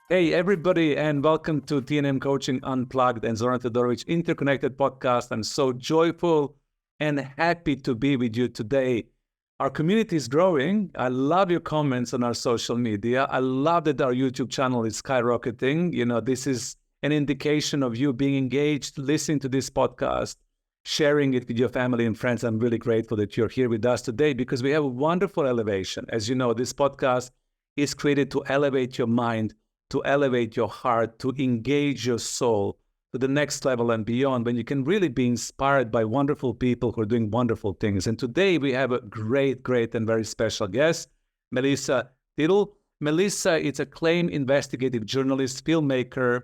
Hey, everybody, and welcome to TNMCoaching Unplugged and Zoran Todorovic Interconnected Podcast. I'm so joyful and happy to be with you today. Our community is growing. I love your comments on our social media. I love that our YouTube channel is skyrocketing. This is an indication of you being engaged, listening to this podcast, sharing it with your family and friends. I'm really grateful that you're here with us today because we have a wonderful elevation. As you know, this podcast is created to elevate your mind, to elevate your heart, to engage your soul to the next level and beyond, when you can really be inspired by wonderful people who are doing wonderful things. And today we have a great and very special guest, Melissa Tittl. Melissa is acclaimed investigative journalist, filmmaker.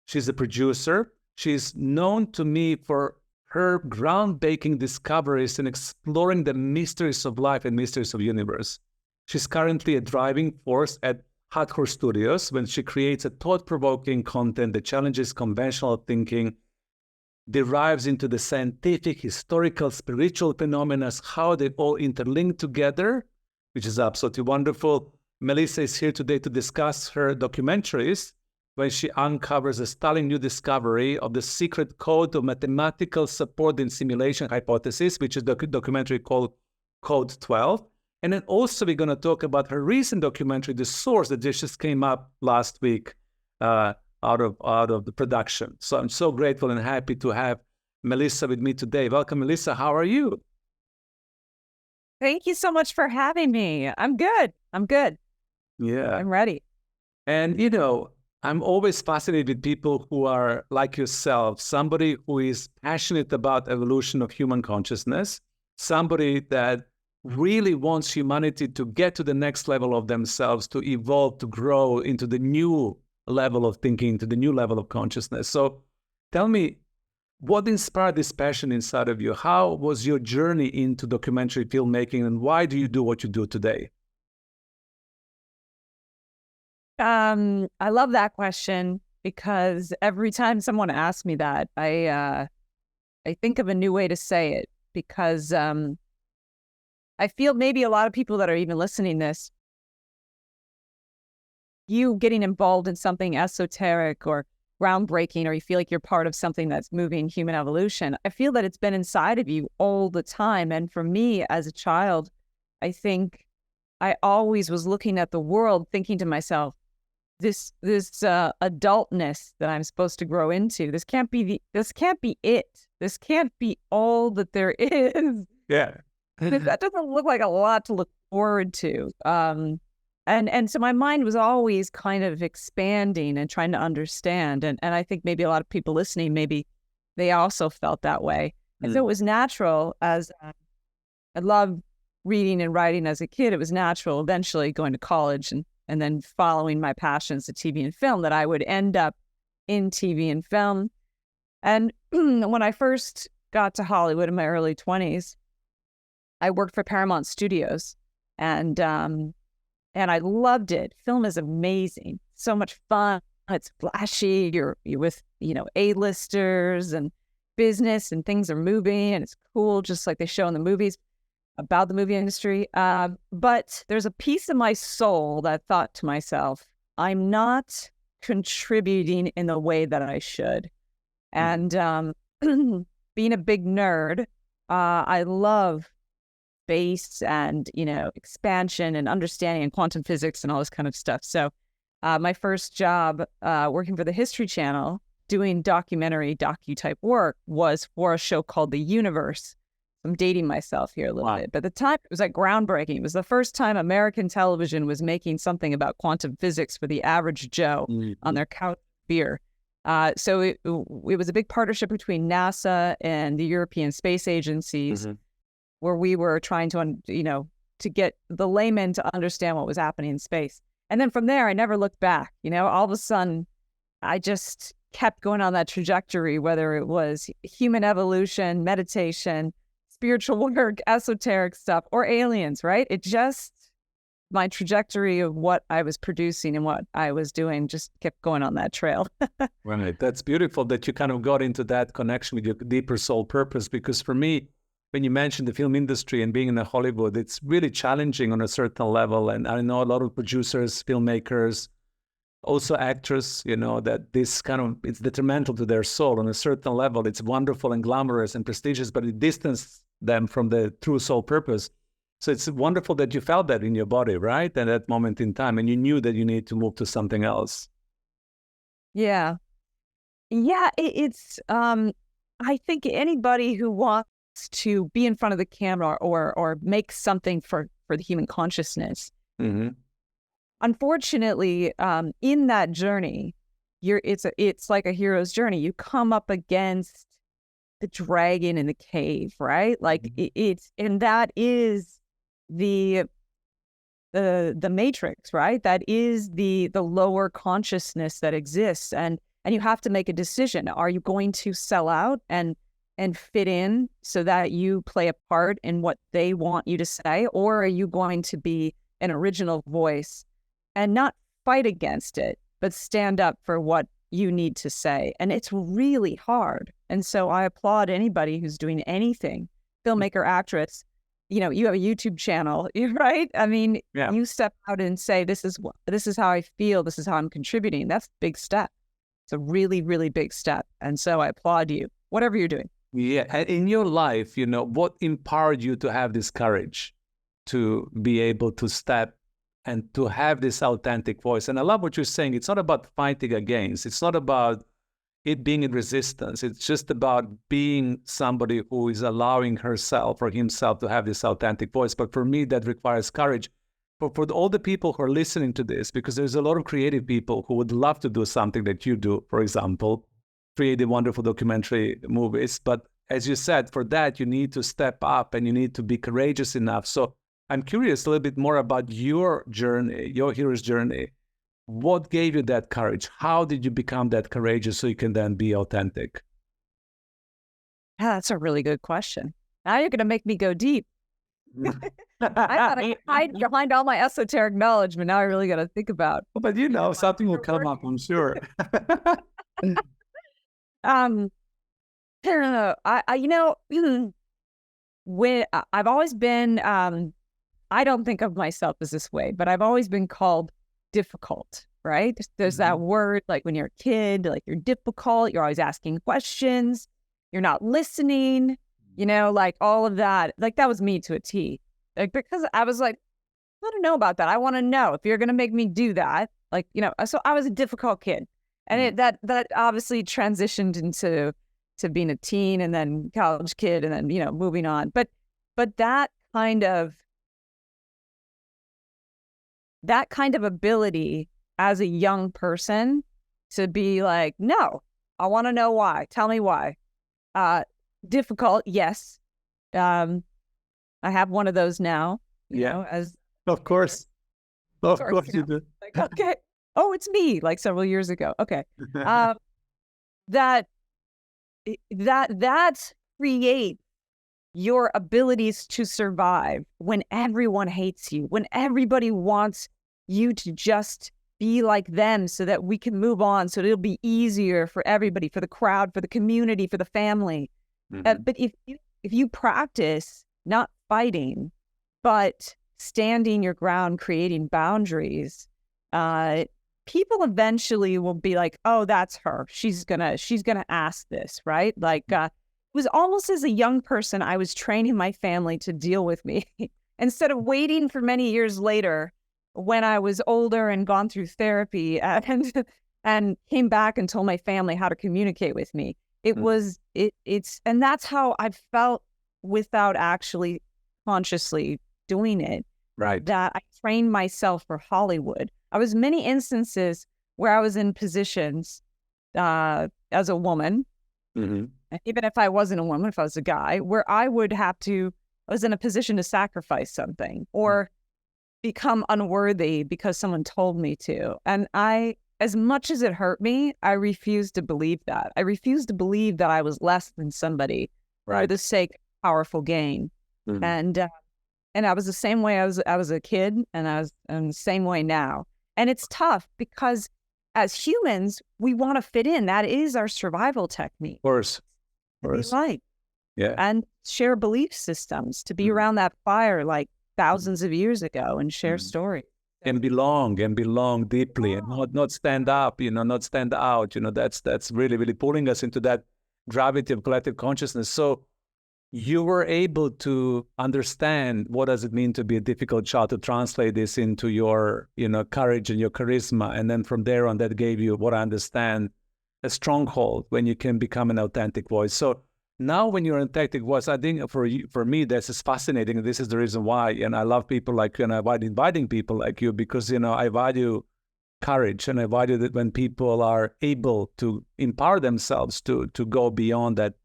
She's a producer. She's known to me for her groundbreaking discoveries in exploring the mysteries of life and mysteries of the universe. She's currently a driving force at Hathor Studios when she creates a thought-provoking content that challenges conventional thinking, derives into the scientific, historical, spiritual phenomena, how they all interlink together, which is absolutely wonderful. Melissa is here today to discuss her documentaries when she uncovers a stunning new discovery of the secret code of mathematical support in simulation hypothesis, which is the documentary called Code 12. And then also we're going to talk about her recent documentary, The Source, that just came up last week out of the production. So I'm so grateful and happy to have Melissa with me today. Welcome, Melissa. How are you? Thank you so much for having me. I'm good. Yeah. I'm ready. And, I'm always fascinated with people who are like yourself, somebody who is passionate about evolution of human consciousness, somebody that really wants humanity to get to the next level of themselves, to evolve, to grow into the new level of thinking, to the new level of consciousness. So tell me, what inspired this passion inside of you? How was your journey into documentary filmmaking, and why do you do what you do today? I love that question because every time someone asks me that, I think of a new way to say it because I feel maybe a lot of people that are even listening to this, you getting involved in something esoteric or groundbreaking, or you feel like you're part of something that's moving human evolution. I feel that it's been inside of you all the time. And for me as a child, I think I always was looking at the world thinking to myself, this adultness that I'm supposed to grow into, this can't be it. This can't be all that there is. Yeah. That doesn't look like a lot to look forward to. And so my mind was always kind of expanding and trying to understand. And I think maybe a lot of people listening, maybe they also felt that way. And so it was natural, as I loved reading and writing as a kid, it was natural eventually going to college and then following my passions to TV and film that I would end up in TV and film. And when I first got to Hollywood in my early 20s, I worked for Paramount Studios, and I loved it. Film is amazing, so much fun. It's flashy. You're with A-listers and business, and things are moving, and it's cool, just like they show in the movies about the movie industry. But there's a piece of my soul that thought to myself, I'm not contributing in the way that I should. And being a big nerd, I love space and, expansion and understanding and quantum physics and all this kind of stuff. So my first job working for the History Channel, doing docu-type work, was for a show called The Universe. I'm dating myself here a little bit, but at the time it was like groundbreaking. It was the first time American television was making something about quantum physics for the average Joe on their couch beer. So it was a big partnership between NASA and the European space agencies, where we were trying to get the layman to understand what was happening in space. And then from there, I never looked back. All of a sudden, I just kept going on that trajectory, whether it was human evolution, meditation, spiritual work, esoteric stuff, or aliens, right? My trajectory of what I was producing and what I was doing just kept going on that trail. Right. That's beautiful that you kind of got into that connection with your deeper soul purpose, because for me, when you mentioned the film industry and being in Hollywood, it's really challenging on a certain level. And I know a lot of producers, filmmakers, also actors, that this kind of, it's detrimental to their soul on a certain level. It's wonderful and glamorous and prestigious, but it distances them from the true soul purpose. So it's wonderful that you felt that in your body, right? At that moment in time, and you knew that you need to move to something else. Yeah. Yeah, I think anybody who wants to be in front of the camera or make something for the human consciousness, unfortunately, in that journey, it's like a hero's journey. You come up against the dragon in the cave, right? Like and that is the matrix, right? That is the lower consciousness that exists, and you have to make a decision. Are you going to sell out and fit in so that you play a part in what they want you to say, or are you going to be an original voice and not fight against it, but stand up for what you need to say? And it's really hard. And so I applaud anybody who's doing anything, filmmaker, actress. You have a YouTube channel, right? I mean, You step out and say, this is how I feel. This is how I'm contributing. That's a big step. It's a really, really big step. And so I applaud you, whatever you're doing. Yeah. And in your life, what empowered you to have this courage to be able to step and to have this authentic voice? And I love what you're saying. It's not about fighting against. It's not about it being in resistance. It's just about being somebody who is allowing herself or himself to have this authentic voice. But for me, that requires courage. But for all the people who are listening to this, because there's a lot of creative people who would love to do something that you do, for example, create wonderful documentary movies. But as you said, for that, you need to step up and you need to be courageous enough. So I'm curious a little bit more about your journey, your hero's journey. What gave you that courage? How did you become that courageous so you can then be authentic? Yeah, that's a really good question. Now you're going to make me go deep. I thought I hide behind all my esoteric knowledge, but now I really got to think about. But something will come up, I'm sure. When I've always been, I don't think of myself as this way, but I've always been called difficult, right? There's that word, like when you're a kid, like you're difficult, you're always asking questions, you're not listening, like all of that. Like that was me to a T. Like, because I was like, I don't know about that. I want to know if you're going to make me do that. Like, so I was a difficult kid. And that obviously transitioned into being a teen and then college kid and then, moving on. But that kind of ability as a young person to be like, no, I want to know why. Tell me why. Difficult, yes. I have one of those now. As of course you do. Like, okay. Oh, it's me. Like several years ago. Okay. That creates your abilities to survive when everyone hates you, when everybody wants you to just be like them so that we can move on, so it'll be easier for everybody, for the crowd, for the community, for the family. But if you practice not fighting, but standing your ground, creating boundaries, people eventually will be like, oh, that's her. She's gonna ask this, right? Like, it was almost as a young person, I was training my family to deal with me instead of waiting for many years later when I was older and gone through therapy and came back and told my family how to communicate with me. And that's how I felt without actually consciously doing it. Right. That I trained myself for Hollywood. I was many instances where I was in positions as a woman, even if I wasn't a woman, if I was a guy, where I was in a position to sacrifice something or become unworthy because someone told me to. And as much as it hurt me, I refused to believe that. I refused to believe that I was less than somebody for the sake of powerful gain. And I was the same way I was a kid, and I'm the same way now. And it's tough because as humans, we want to fit in. That is our survival technique. Of course. Right. Yeah. And share belief systems, to be around that fire like thousands of years ago and share stories. and belong deeply, and not stand up, not stand out. That's really, really pulling us into that gravity of collective consciousness. So you were able to understand what does it mean to be a difficult child, to translate this into your, courage and your charisma. And then from there on, that gave you, what I understand, a stronghold when you can become an authentic voice. So now when you're an authentic voice, I think for me, this is fascinating. This is the reason why. And I love people like you, and I value inviting people like you, because, I value courage, and I value that when people are able to empower themselves to go beyond that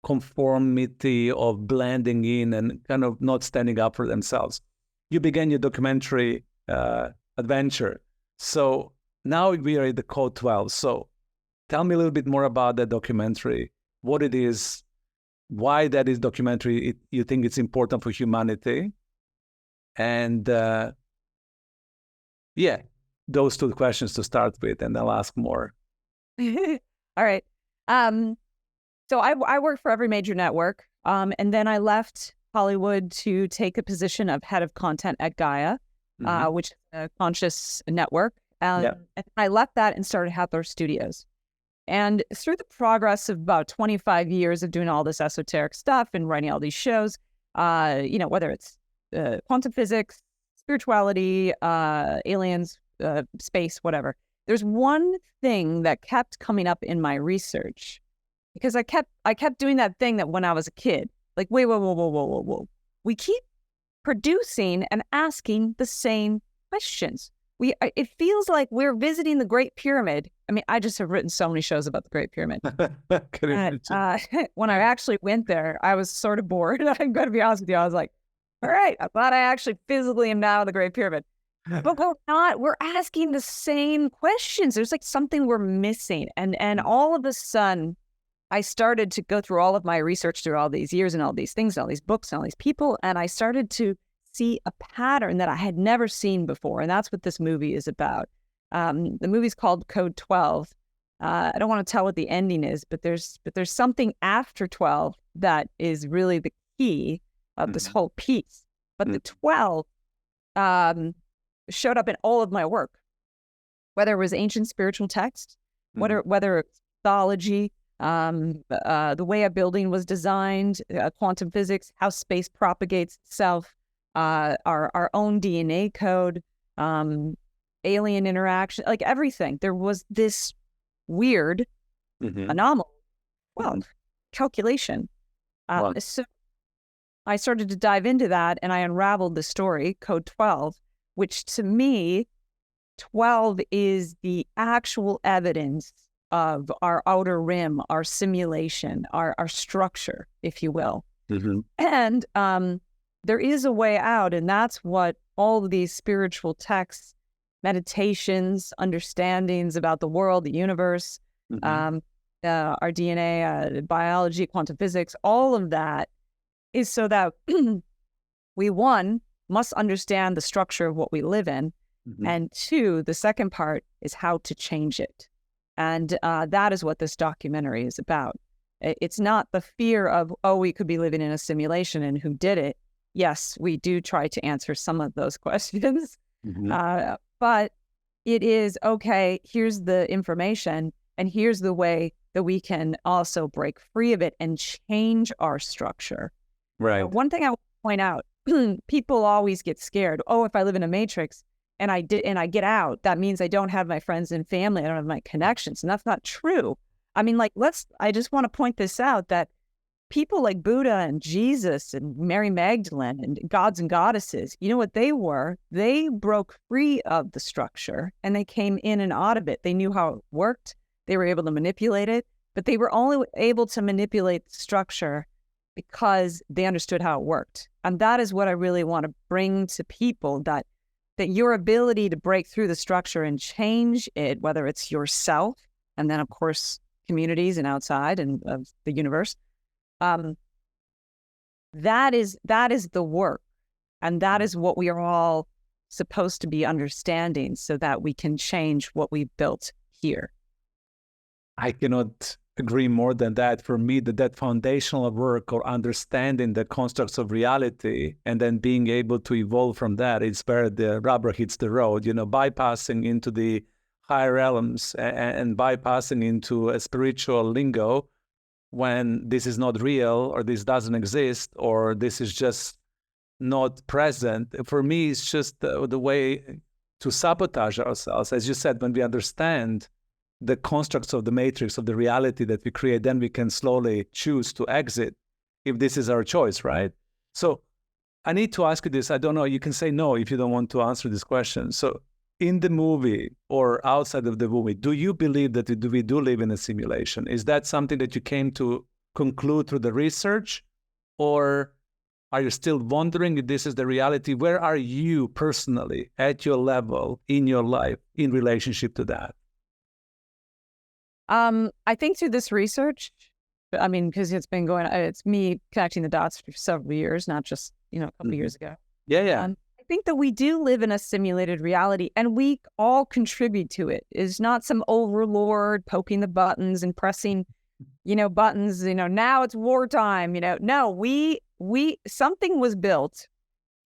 conformity of blending in and kind of not standing up for themselves. You began your documentary adventure. So now we are at the Code 12. So tell me a little bit more about that documentary, what it is, why that is documentary, you think it's important for humanity. And those two questions to start with, and I'll ask more. All right. So I worked for every major network, and then I left Hollywood to take a position of head of content at Gaia, which is a conscious network. And I left that and started Hathor Studios. And through the progress of about 25 years of doing all this esoteric stuff and writing all these shows, whether it's quantum physics, spirituality, aliens, space, whatever, there's one thing that kept coming up in my research. Because I kept doing that thing that when I was a kid, like, wait, whoa. We keep producing and asking the same questions. It feels like we're visiting the Great Pyramid. I mean, I just have written so many shows about the Great Pyramid. When I actually went there, I was sort of bored. I'm going to be honest with you. I was like, all right, I thought I actually physically am now in the Great Pyramid. But we're not. We're asking the same questions. There's like something we're missing. And all of a sudden, I started to go through all of my research through all these years and all these things, and all these books and all these people, and I started to see a pattern that I had never seen before, and that's what this movie is about. The movie's called Code 12. I don't want to tell what the ending is, but there's something after 12 that is really the key of this whole piece. But the 12 showed up in all of my work, whether it was ancient spiritual texts, whether it's mythology, the way a building was designed, quantum physics, how space propagates itself, our own DNA code, alien interaction, like everything. There was this weird anomaly, calculation. So I started to dive into that, and I unraveled the story, Code 12, which to me, 12 is the actual evidence of our outer rim, our simulation, our structure, if you will. And there is a way out, and that's what all of these spiritual texts, meditations, understandings about the world, the universe, our DNA, biology, quantum physics, all of that is so that we, one, must understand the structure of what we live in, and two, the second part is how to change it. And that is what this documentary is about. It's not the fear of, we could be living in a simulation and who did it. Yes, we do try to answer some of those questions. But it is, okay, here's the information, and here's the way that we can also break free of it and change our structure. Right. One thing I want to point out, people always get scared. If I live in a matrix, and I get out, that means I don't have my friends and family. I don't have my connections. And that's not true. I mean, I just want to point this out, that people like Buddha and Jesus and Mary Magdalene and gods and goddesses, you know what they were? They broke free of the structure and they came in and out of it. They knew how it worked. They were able to manipulate it, but they were only able to manipulate the structure because they understood how it worked. And that is what I really want to bring to people, that your ability to break through the structure and change it, whether it's yourself and then, of course, communities and outside and of the universe, that is the work. And that is what we are all supposed to be understanding so that we can change what we've built here. I cannot agree more than that. For me, that foundational work or understanding the constructs of reality and then being able to evolve from that, it's where the rubber hits the road, bypassing into the higher realms and bypassing into a spiritual lingo when this is not real or this doesn't exist or this is just not present. For me, it's just the way to sabotage ourselves. As you said, when we understand the constructs of the matrix of the reality that we create, then we can slowly choose to exit if this is our choice, right? So I need to ask you this. I don't know, you can say no if you don't want to answer this question. So in the movie or outside of the movie, do you believe that we do live in a simulation? Is that something that you came to conclude through the research, or are you still wondering if this is the reality? Where are you personally at your level in your life in relationship to that? I think through this research, because it's been it's me connecting the dots for several years, not just, a couple of years ago. Yeah. I think that we do live in a simulated reality and we all contribute to it. It's not some overlord poking the buttons and pressing, buttons, now it's wartime, no, we something was built,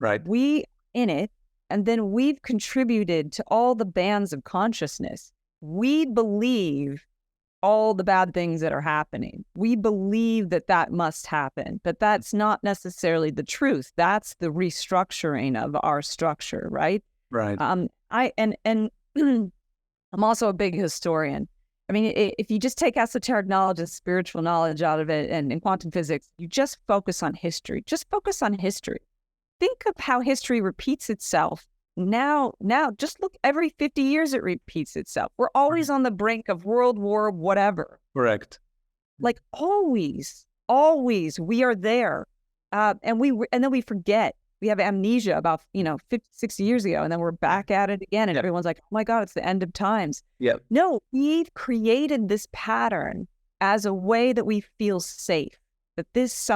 right? We in it, and then we've contributed to all the bands of consciousness. We believe all the bad things that are happening. We believe that must happen, but that's not necessarily the truth. That's the restructuring of our structure, right? Right. I'm also a big historian. If you just take esoteric knowledge and spiritual knowledge out of it and in quantum physics, you just focus on history. Just focus on history. Think of how history repeats itself. Now, just look, every 50 years it repeats itself. We're always on the brink of World War whatever. Correct. Like always, we are there. And then we forget. We have amnesia about, 50, 60 years ago, and then we're back at it again. And everyone's like, oh my God, it's the end of times. Yeah. No, we've created this pattern as a way that we feel safe, that this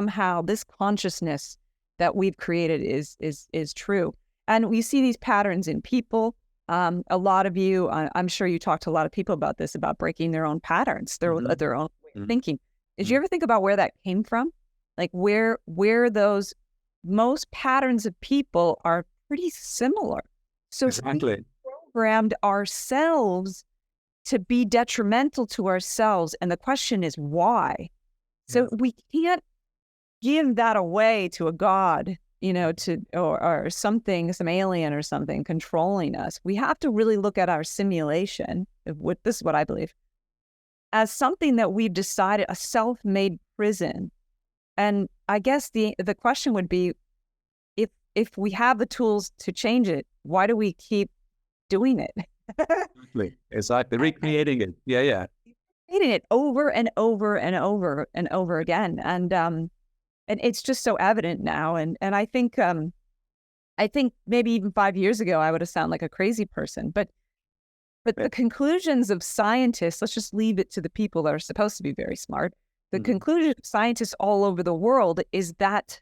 consciousness that we've created is true. And we see these patterns in people. A lot of you, I'm sure you talk to a lot of people about this, about breaking their own patterns, their own way of thinking. Did you ever think about where that came from? Like where those most patterns of people are pretty similar. So exactly. We programmed ourselves to be detrimental to ourselves. And the question is why? So we can't give that away to a god, or something, some alien or something controlling us. We have to really look at our simulation, this is what I believe, as something that we've decided, a self-made prison. And I guess the question would be, if we have the tools to change it, why do we keep doing it? Exactly. Recreating it. Yeah. Recreating it over and over and over and over again. And it's just so evident now. And I think maybe even 5 years ago, I would have sounded like a crazy person. But the conclusions of scientists, let's just leave it to the people that are supposed to be very smart. The conclusion of scientists all over the world is that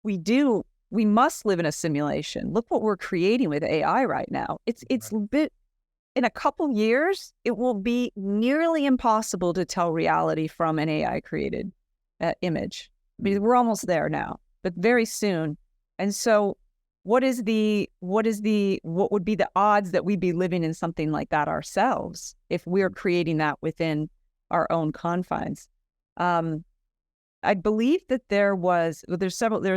we must live in a simulation. Look what we're creating with AI right now. It's in a couple years, it will be nearly impossible to tell reality from an AI created image. We're almost there now, but very soon. And so what would be the odds that we'd be living in something like that ourselves if we're creating that within our own confines? I believe that there's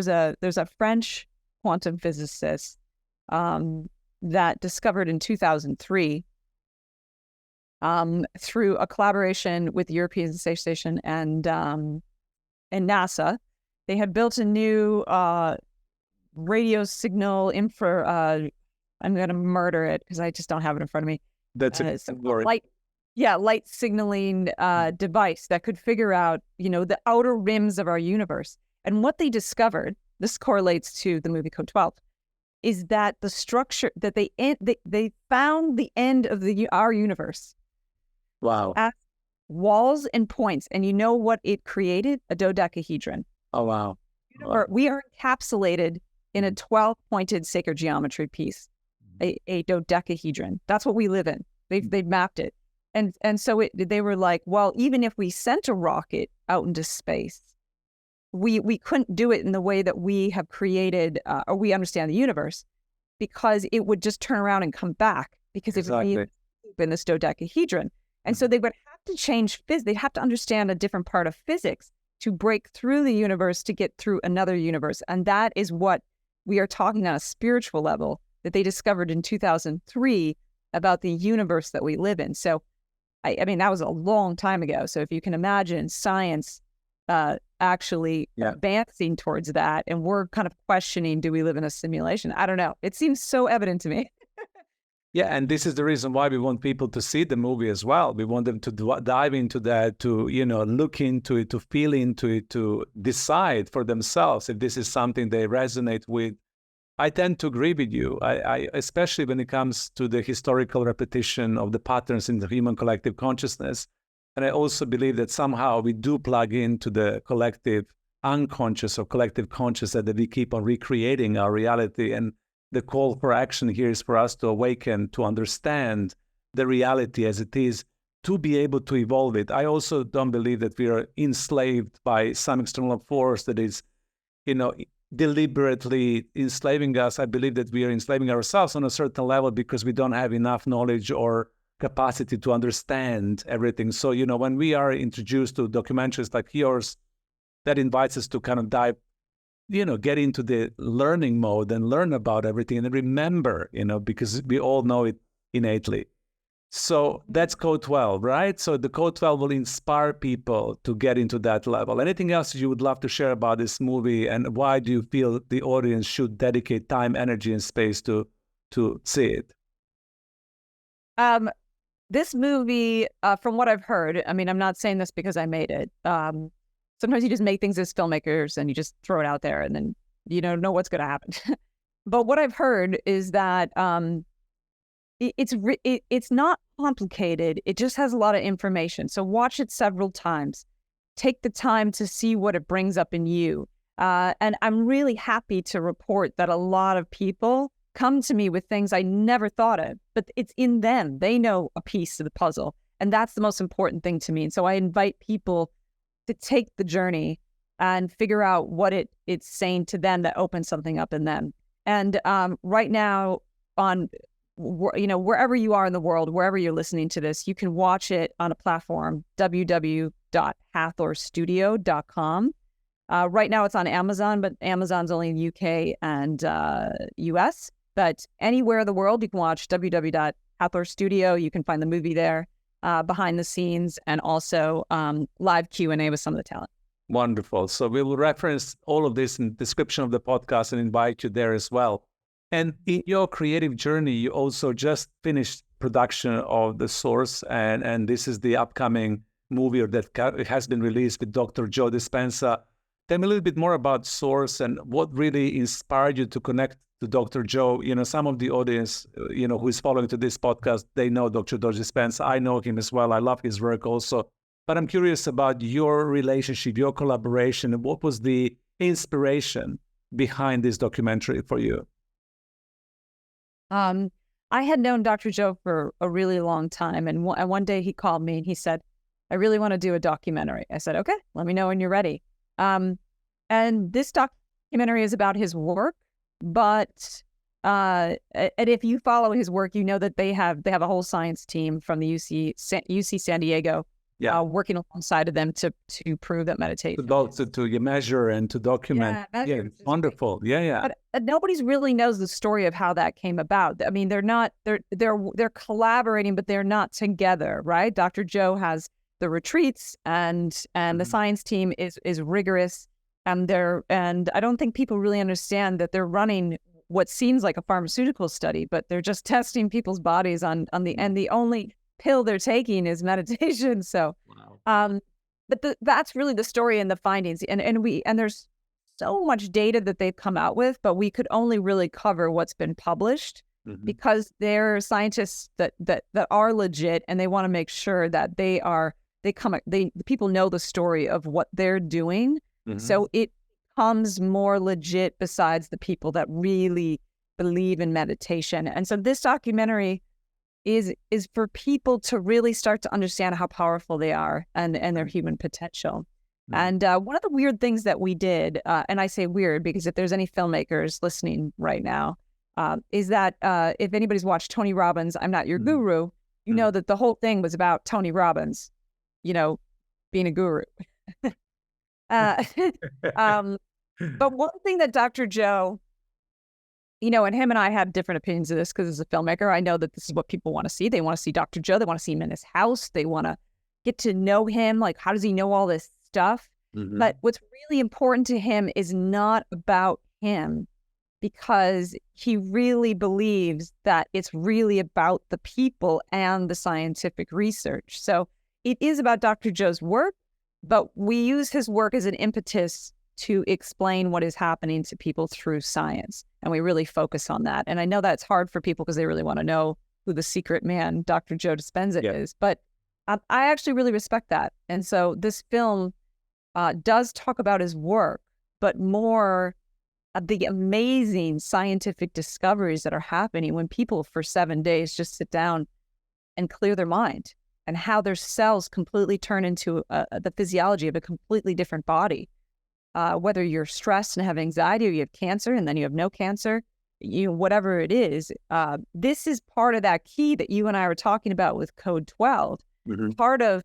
a French quantum physicist that discovered in 2003 through a collaboration with the European Space Station and NASA. They had built a new radio signal I'm going to murder it because I just don't have it in front of me. That's light signaling device that could figure out, the outer rims of our universe. And what they discovered, this correlates to the movie Code 12, is that the structure that they found the end of our universe. Wow. As walls and points. And you know what it created? A dodecahedron. Oh, wow. We are encapsulated in a 12-pointed sacred geometry piece, a dodecahedron. That's what we live in. They've mapped it. And so they were like, well, even if we sent a rocket out into space, we couldn't do it in the way that we have created or we understand the universe, because it would just turn around and come back, because it would be in this dodecahedron. And so they would have to change physics. They'd have to understand a different part of physics to break through the universe to get through another universe. And that is what we are talking on a spiritual level that they discovered in 2003 about the universe that we live in. So, I mean, that was a long time ago. So if you can imagine science actually advancing towards that, and we're kind of questioning, do we live in a simulation? I don't know. It seems so evident to me. Yeah, and this is the reason why we want people to see the movie as well. We want them to dive into that, to, you know, look into it, to feel into it, to decide for themselves if this is something they resonate with. I tend to agree with you, I especially when it comes to the historical repetition of the patterns in the human collective consciousness. And I also believe that somehow we do plug into the collective unconscious or collective conscious, that we keep on recreating our reality. And the call for action here is for us to awaken, to understand the reality as it is, to be able to evolve it. I also don't believe that we are enslaved by some external force that is, you know, deliberately enslaving us. I believe that we are enslaving ourselves on a certain level because we don't have enough knowledge or capacity to understand everything. So, you know, when we are introduced to documentaries like yours, that invites us to kind of dive, you know, get into the learning mode and learn about everything and remember, you know, because we all know it innately. So that's code 12, right? So the code 12 will inspire people to get into that level. Anything else you would love to share about this movie, and why do you feel the audience should dedicate time, energy, and space to see it? This movie, from what I've heard, I mean, I'm not saying this because I made it. Sometimes you just make things as filmmakers and you just throw it out there and then you don't know what's going to happen. But what I've heard is that it's not complicated. It just has a lot of information. So watch it several times. Take the time to see what it brings up in you. And I'm really happy to report that a lot of people come to me with things I never thought of, but it's in them. They know a piece of the puzzle. And that's the most important thing to me. And so I invite people to take the journey and figure out what it's saying to them that opens something up in them. And right now, on, you know, wherever you are in the world, wherever you're listening to this, you can watch it on a platform, www.hathorstudio.com. Right now it's on Amazon, but Amazon's only in UK and US. But anywhere in the world, you can watch www.hathorstudio. You can find the movie there, behind the scenes, and also live Q&A with some of the talent. Wonderful. So we will reference all of this in the description of the podcast and invite you there as well. And in your creative journey, you also just finished production of The Source, and this is the upcoming movie that has been released with Dr. Joe Dispenza. Tell me a little bit more about Source and what really inspired you to connect to Dr. Joe. You know, some of the audience, you know, who is following to this podcast, they know Dr. Joe Dispenza. I know him as well. I love his work also. But I'm curious about your relationship, your collaboration, and what was the inspiration behind this documentary for you? I had known Dr. Joe for a really long time. And one day he called me and he said, I really want to do a documentary. I said, okay, let me know when you're ready. And this documentary is about his work, but and if you follow his work, you know that they have a whole science team from the UC San Diego, working alongside of them to prove that meditation. To measure and to document. Yeah, it's wonderful. Yeah. But nobody's really knows the story of how that came about. I mean, they're collaborating, but they're not together, right? Dr. Joe has the retreats, and the science team is rigorous, and I don't think people really understand that they're running what seems like a pharmaceutical study, but they're just testing people's bodies on the only pill they're taking is meditation. So, but that's really the story and the findings, and there's so much data that they've come out with, but we could only really cover what's been published because they're scientists that are legit, and they want to make sure that the people know the story of what they're doing. So it becomes more legit besides the people that really believe in meditation. And so this documentary is for people to really start to understand how powerful they are and their human potential. And one of the weird things that we did, and I say weird because if there's any filmmakers listening right now, is that if anybody's watched Tony Robbins' I'm Not Your Guru, you know that the whole thing was about Tony Robbins, being a guru. But one thing that Dr. Joe, and him and I have different opinions of this because as a filmmaker, I know that this is what people want to see. They want to see Dr. Joe. They want to see him in his house. They want to get to know him. Like, how does he know all this stuff? But what's really important to him is not about him, because he really believes that it's really about the people and the scientific research. So it is about Dr. Joe's work, but we use his work as an impetus to explain what is happening to people through science. And we really focus on that. And I know that's hard for people because they really want to know who the secret man, Dr. Joe Dispenza, is. But I actually really respect that. And so this film does talk about his work, but more of the amazing scientific discoveries that are happening when people for 7 days just sit down and clear their mind, and how their cells completely turn into the physiology of a completely different body. Whether you're stressed and have anxiety, or you have cancer and then you have no cancer, whatever it is, this is part of that key that you and I were talking about with Code 12. Part of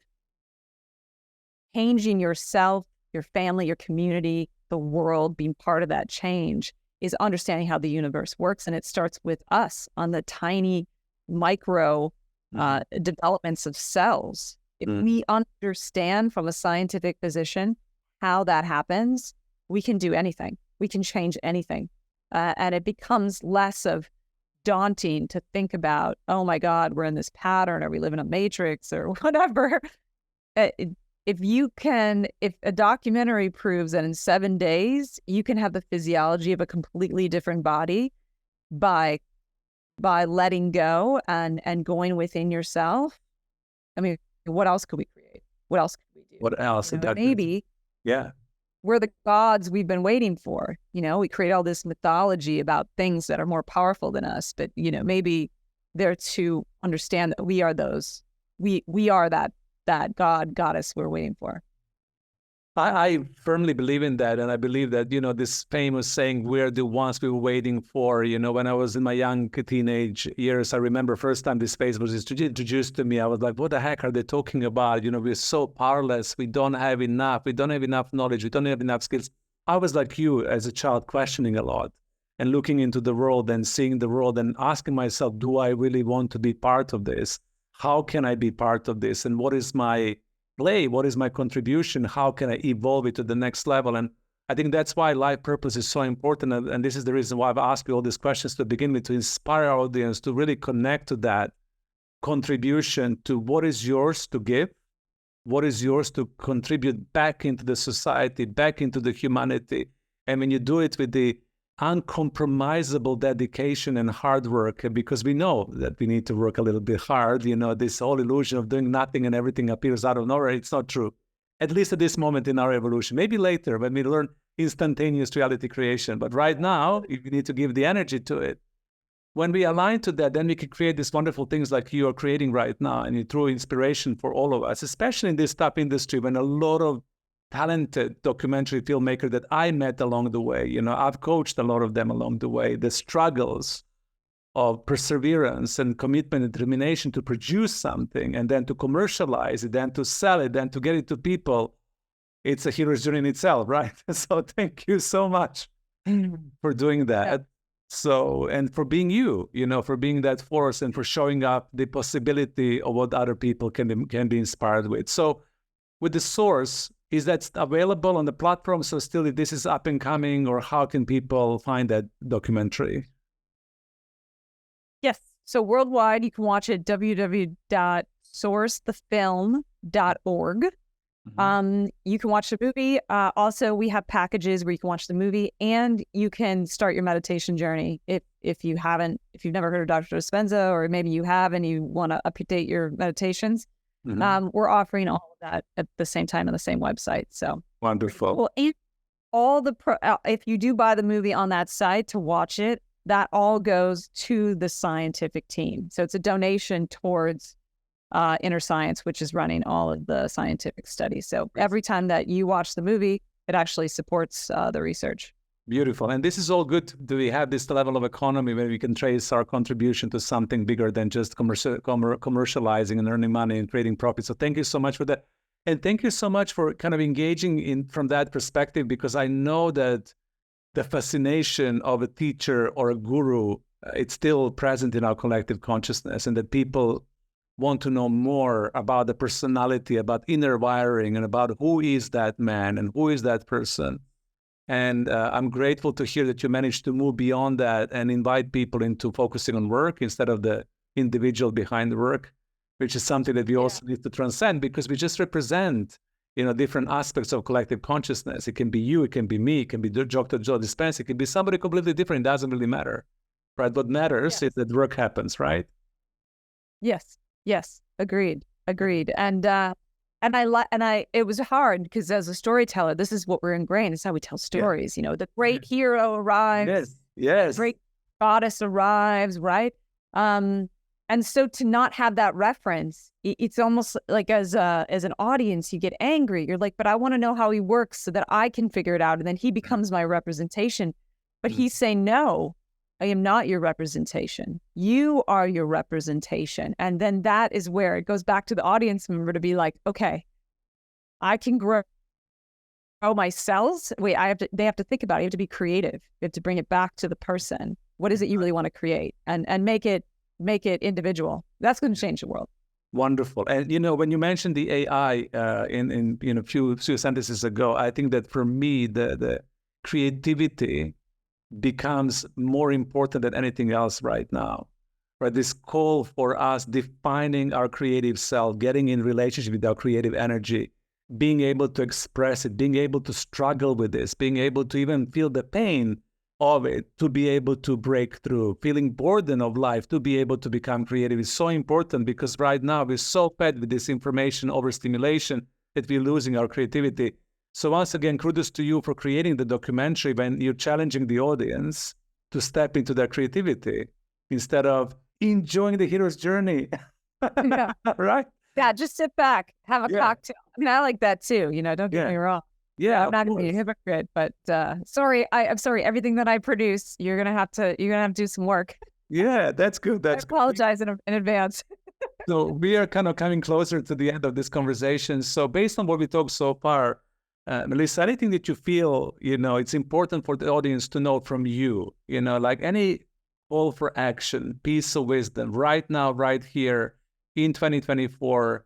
changing yourself, your family, your community, the world, being part of that change is understanding how the universe works. And it starts with us on the tiny micro developments of cells. If we understand from a scientific position how that happens, we can do anything. We can change anything. And it becomes less of daunting to think about, oh my God, we're in this pattern, or we live in a matrix, or whatever. If a documentary proves that in 7 days, you can have the physiology of a completely different body by letting go and going within yourself. I mean, what else could we create? What else could we do? What else? Maybe we're the gods we've been waiting for. We create all this mythology about things that are more powerful than us, but maybe they're to understand that we are those. We are that god, goddess we're waiting for. I firmly believe in that. And I believe that, this famous saying, we're the ones we were waiting for. When I was in my young teenage years, I remember first time this phrase was introduced to me. I was like, what the heck are they talking about? We're so powerless. We don't have enough. We don't have enough knowledge. We don't have enough skills. I was like you as a child, questioning a lot and looking into the world and seeing the world and asking myself, do I really want to be part of this? How can I be part of this? And what is my play? What is my contribution? How can I evolve it to the next level? And I think that's why life purpose is so important. And this is the reason why I've asked you all these questions to begin with, to inspire our audience to really connect to that contribution, to what is yours to give, what is yours to contribute back into the society, back into the humanity. And when you do it with the uncompromisable dedication and hard work, because we know that we need to work a little bit hard, this whole illusion of doing nothing and everything appears out of nowhere, it's not true. At least at this moment in our evolution. Maybe later when we learn instantaneous reality creation. But right now, you need to give the energy to it. When we align to that, then we can create these wonderful things like you are creating right now, and you throw inspiration for all of us, especially in this top industry when a lot of talented documentary filmmaker that I met along the way, I've coached a lot of them along the way, the struggles of perseverance and commitment and determination to produce something and then to commercialize it, then to sell it, then to get it to people. It's a hero's journey in itself, right? So thank you so much for doing that. So, and for being you, for being that force and for showing up the possibility of what other people can be inspired with. So with the source, is that available on the platform? So still, if this is up and coming, or how can people find that documentary? Yes. So worldwide, you can watch it at www.sourcethefilm.org. You can watch the movie. Also, we have packages where you can watch the movie and you can start your meditation journey. If you've never heard of Dr. Dispenza, or maybe you have and you want to update your meditations, we're offering all of that at the same time on the same website. So wonderful. Well, and all if you do buy the movie on that site to watch it, that all goes to the scientific team. So it's a donation towards Inner Science, which is running all of the scientific studies. So every time that you watch the movie, it actually supports the research. Beautiful. And this is all good. Do we have this level of economy where we can trace our contribution to something bigger than just commercializing and earning money and creating profit? So thank you so much for that. And thank you so much for kind of engaging in from that perspective, because I know that the fascination of a teacher or a guru, it's still present in our collective consciousness, and that people want to know more about the personality, about inner wiring, and about who is that man and who is that person. And I'm grateful to hear that you managed to move beyond that and invite people into focusing on work instead of the individual behind the work, which is something that we also need to transcend, because we just represent, different aspects of collective consciousness. It can be you, it can be me, it can be Dr. Joe Dispenza, it can be somebody completely different. It doesn't really matter, right? What matters is that work happens, right? Yes, agreed. And it was hard because as a storyteller, this is what we're ingrained. It's how we tell stories. The great hero arrives. Yes. The great goddess arrives, right? And so to not have that reference, it's almost like as an audience, you get angry. You're like, but I want to know how he works so that I can figure it out. And then he becomes my representation. But he's saying, no, I am not your representation. You are your representation. And then that is where it goes back to the audience member to be like, okay, I can grow my cells. They have to think about it. You have to be creative. You have to bring it back to the person. What is it you really want to create? And make it individual. That's going to change the world. Wonderful. And when you mentioned the AI in a few sentences ago, I think that for me the creativity becomes more important than anything else right now. Right? This call for us defining our creative self, getting in relationship with our creative energy, being able to express it, being able to struggle with this, being able to even feel the pain of it, to be able to break through, feeling boredom of life, to be able to become creative is so important, because right now we're so fed with this information overstimulation that we're losing our creativity. So once again, kudos to you for creating the documentary when you're challenging the audience to step into their creativity instead of enjoying the hero's journey. Yeah. Right? Yeah, just sit back, have a cocktail. I mean, I like that too. Don't get me wrong. Yeah, I'm not going to be a hypocrite, but I'm sorry. Everything that I produce, you're gonna have to do some work. Yeah, that's good. I apologize in advance. So we are kind of coming closer to the end of this conversation. So based on what we talked so far, Melissa, anything that you feel, it's important for the audience to know from you, like any call for action, piece of wisdom right now, right here in 2024,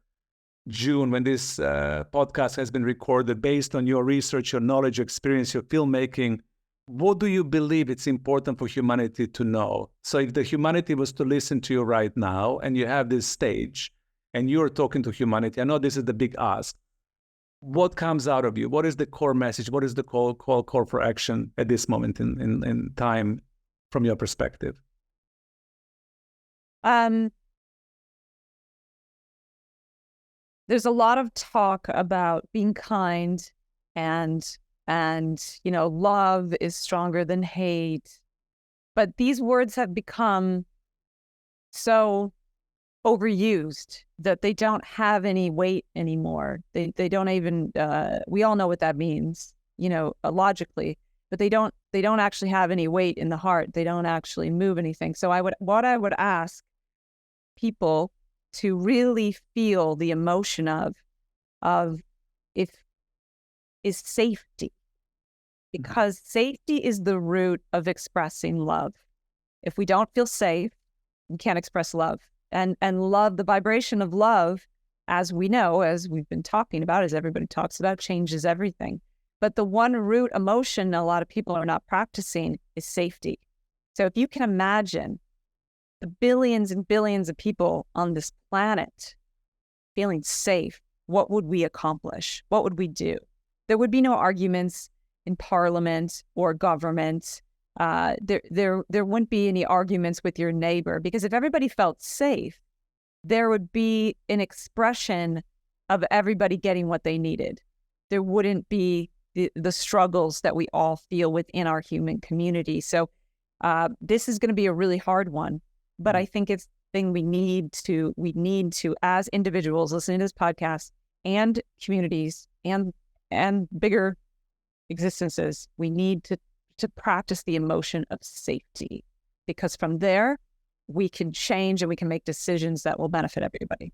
June, when this podcast has been recorded, based on your research, your knowledge, your experience, your filmmaking, what do you believe it's important for humanity to know? So if the humanity was to listen to you right now and you have this stage and you're talking to humanity, I know this is the big ask. What comes out of you? What is the core message? What is the call for action at this moment in time from your perspective? There's a lot of talk about being kind and love is stronger than hate. But these words have become so overused that they don't have any weight anymore. They don't even we all know what that means, logically, but they don't actually have any weight in the heart. They don't actually move anything. So I would ask people to really feel the emotion of is safety, because safety is the root of expressing love. If we don't feel safe, we can't express love. And love, the vibration of love, as we know, as we've been talking about, as everybody talks about, changes everything. But the one root emotion a lot of people are not practicing is safety. So if you can imagine the billions and billions of people on this planet feeling safe, what would we accomplish? What would we do? There would be no arguments in parliament or government. There wouldn't be any arguments with your neighbor, because if everybody felt safe, there would be an expression of everybody getting what they needed. There wouldn't be the struggles that we all feel within our human community. So This is going to be a really hard one, but I think it's the thing we need to, as individuals listening to this podcast and communities and bigger existences, we need to practice the emotion of safety, because from there we can change and we can make decisions that will benefit everybody.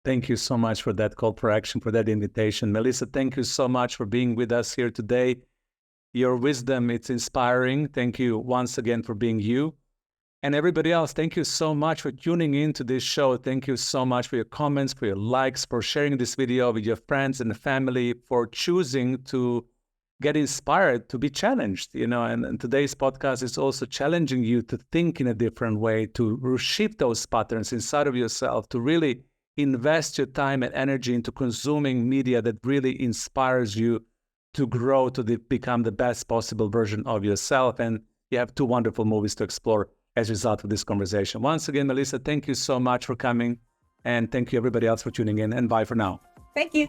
Thank you so much for that call for action, for that invitation. Melissa, thank you so much for being with us here today. Your wisdom, it's inspiring. Thank you once again for being you. And everybody else, thank you so much for tuning in to this show. Thank you so much for your comments, for your likes, for sharing this video with your friends and family, for choosing to get inspired, to be challenged, and today's podcast is also challenging you to think in a different way, to shift those patterns inside of yourself, to really invest your time and energy into consuming media that really inspires you to grow, to become the best possible version of yourself. And you have 2 wonderful movies to explore as a result of this conversation. Once again, Melissa, thank you so much for coming. And thank you everybody else for tuning in, and bye for now. Thank you.